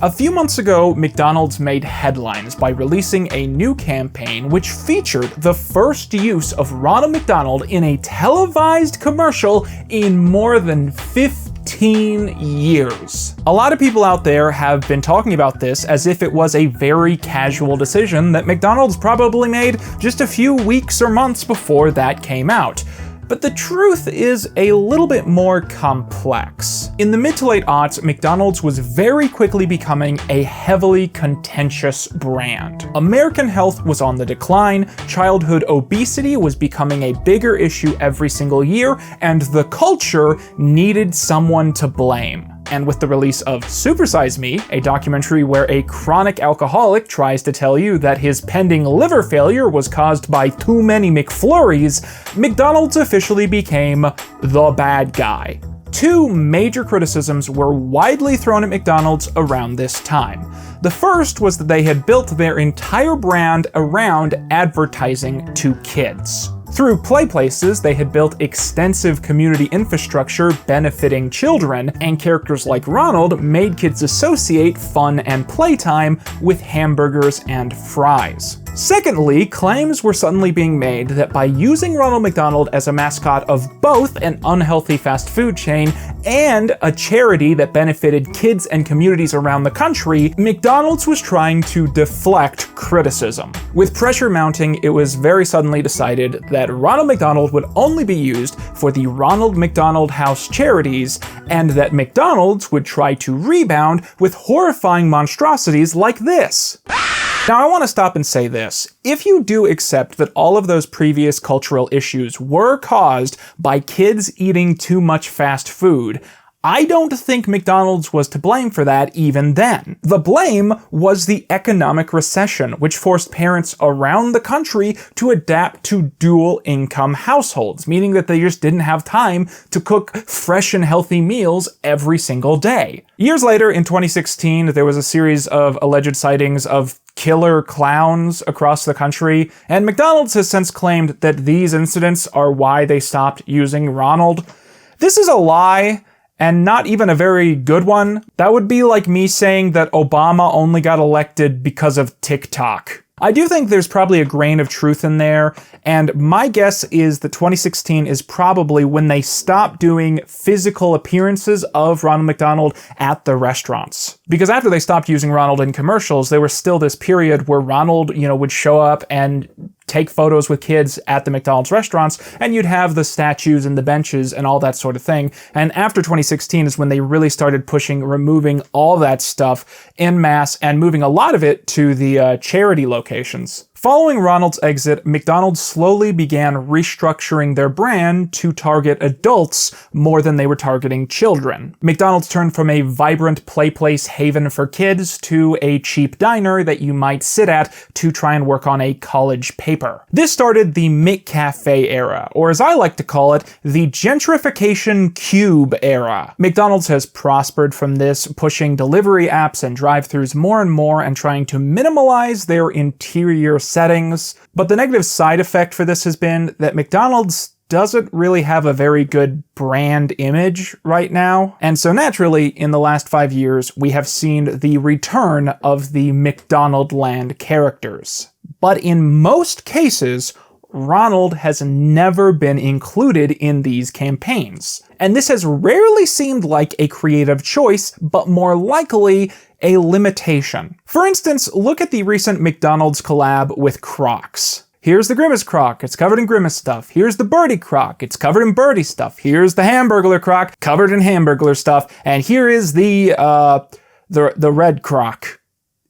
A few months ago, McDonald's made headlines by releasing a new campaign which featured the first use of Ronald McDonald in a televised commercial in more than 15 years. A lot of people out there have been talking about this as if it was a very casual decision that McDonald's probably made just a few weeks or months before that came out. But the truth is a little bit more complex. In the mid to late aughts, McDonald's was very quickly becoming a heavily contentious brand. American health was on the decline, childhood obesity was becoming a bigger issue every single year, and the culture needed someone to blame. And with the release of Super Size Me, a documentary where a chronic alcoholic tries to tell you that his pending liver failure was caused by too many McFlurries, McDonald's officially became the bad guy. Two major criticisms were widely thrown at McDonald's around this time. The first was that they had built their entire brand around advertising to kids. Through play places, they had built extensive community infrastructure benefiting children, and characters like Ronald made kids associate fun and playtime with hamburgers and fries. Secondly, claims were suddenly being made that by using Ronald McDonald as a mascot of both an unhealthy fast food chain and a charity that benefited kids and communities around the country, McDonald's was trying to deflect criticism. With pressure mounting, it was very suddenly decided that Ronald McDonald would only be used for the Ronald McDonald House charities, and that McDonald's would try to rebound with horrifying monstrosities like this. Now, I want to stop and say this. If you do accept that all of those previous cultural issues were caused by kids eating too much fast food, I don't think McDonald's was to blame for that even then. The blame was the economic recession, which forced parents around the country to adapt to dual income households, meaning that they just didn't have time to cook fresh and healthy meals every single day. Years later, in 2016, there was a series of alleged sightings of killer clowns across the country, and McDonald's has since claimed that these incidents are why they stopped using Ronald. This is a lie, and not even a very good one. That would be like me saying that Obama only got elected because of TikTok. I do think there's probably a grain of truth in there, and my guess is that 2016 is probably when they stopped doing physical appearances of Ronald McDonald at the restaurants. Because after they stopped using Ronald in commercials, there was still this period where Ronald, would show up and take photos with kids at the McDonald's restaurants, and you'd have the statues and the benches and all that sort of thing. And after 2016 is when they really started removing all that stuff en masse and moving a lot of it to the charity locations. Following Ronald's exit, McDonald's slowly began restructuring their brand to target adults more than they were targeting children. McDonald's turned from a vibrant play place haven for kids to a cheap diner that you might sit at to try and work on a college paper. This started the McCafe era, or as I like to call it, the gentrification cube era. McDonald's has prospered from this, pushing delivery apps and drive-thrus more and more and trying to minimalize their interior settings. But the negative side effect for this has been that McDonald's doesn't really have a very good brand image right now. And so naturally, in the last 5 years, we have seen the return of the McDonaldland characters. But in most cases, Ronald has never been included in these campaigns. And this has rarely seemed like a creative choice, but more likely a limitation. For instance, look at the recent McDonald's collab with Crocs. Here's the Grimace Croc, it's covered in Grimace stuff. Here's the Birdie Croc, it's covered in Birdie stuff. Here's the Hamburglar Croc, covered in Hamburglar stuff. And here is the Red Croc.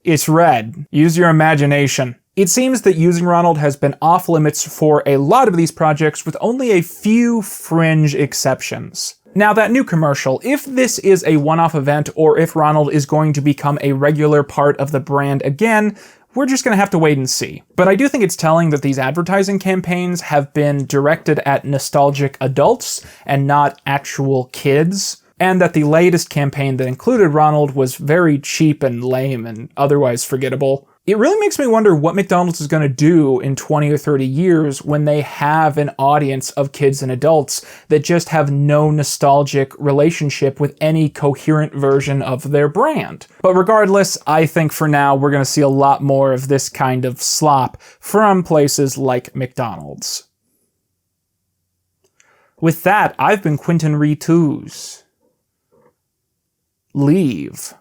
It's red. Use your imagination. It seems that using Ronald has been off limits for a lot of these projects, with only a few fringe exceptions. Now, that new commercial, if this is a one-off event or if Ronald is going to become a regular part of the brand again, we're just going to have to wait and see. But I do think it's telling that these advertising campaigns have been directed at nostalgic adults and not actual kids, and that the latest campaign that included Ronald was very cheap and lame and otherwise forgettable. It really makes me wonder what McDonald's is going to do in 20 or 30 years when they have an audience of kids and adults that just have no nostalgic relationship with any coherent version of their brand. But regardless, I think for now we're going to see a lot more of this kind of slop from places like McDonald's. With that, I've been Quentin Reeves. Leave.